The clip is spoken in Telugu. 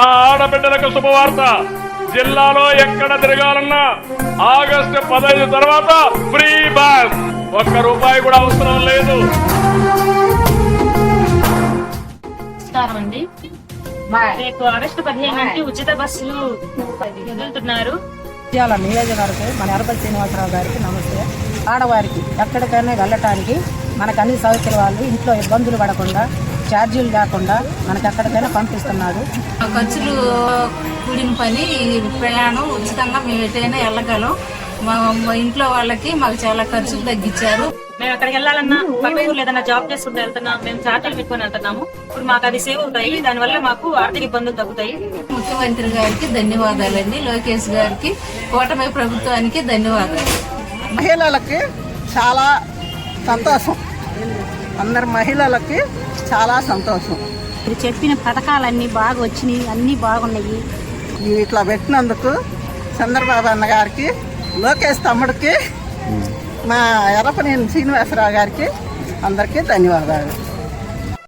ఆ ఆడబిడ్డలకు శుభవార్త. జిల్లాలో ఎక్కడ తిరగాలన్నా ఆగస్టు 15 తర్వాత ఫ్రీ బస్, ఒక్క రూపాయి కూడా అవసరం లేదు. అండి రేపు ఆగస్టు 15 ఉచిత బస్సులు వదులుతున్నారు. నియోజకవర్గం మన ఎర్రపల్లి శ్రీనివాసరావు గారికి నమస్తే. ఆడవారికి ఎక్కడికైనా వెళ్ళటానికి మనకు అన్ని సౌకర్యాలు, ఇంట్లో ఇబ్బందులు పడకుండా, ఛార్జీలు లేకుండా మనకు ఎక్కడికైనా పంపిస్తున్నాడు. ఖర్చులు కూడిన పని, ప్రయాణం ఉచితంగా మేము ఎటైనా వెళ్ళగలం. మా ఇంట్లో వాళ్ళకి మాకు చాలా ఖర్చులు తగ్గించారు. మేము ఎక్కడికి వెళ్ళాలన్నా పక్క ఊర్లో ఏదైనా జాబ్ చేసుకుంటూ వెళ్తున్నాం, మేము ఛార్జీలు పెట్టుకుని వెళ్తున్నాము. ఇప్పుడు మాకు అది సేవ్ అవుతాయి, దానివల్ల మాకు ఆర్థిక ఇబ్బందులు తగ్గుతాయి. ముఖ్యమంత్రి గారికి ధన్యవాదాలండి, లోకేష్ గారికి, కూటమి ప్రభుత్వానికి ధన్యవాదాలు. మహిళలకి చాలా సంతోషం, అందరు మహిళలకి చాలా సంతోషం. మీరు చెప్పిన పథకాలన్నీ బాగా వచ్చినాయి, అన్నీ బాగున్నాయి. ఇట్లా పెట్టినందుకు చంద్రబాబు అన్న గారికి, లోకేష్ తమ్ముడికి, మా ఎర్రపల్లి శ్రీనివాసరావు గారికి అందరికీ ధన్యవాదాలు.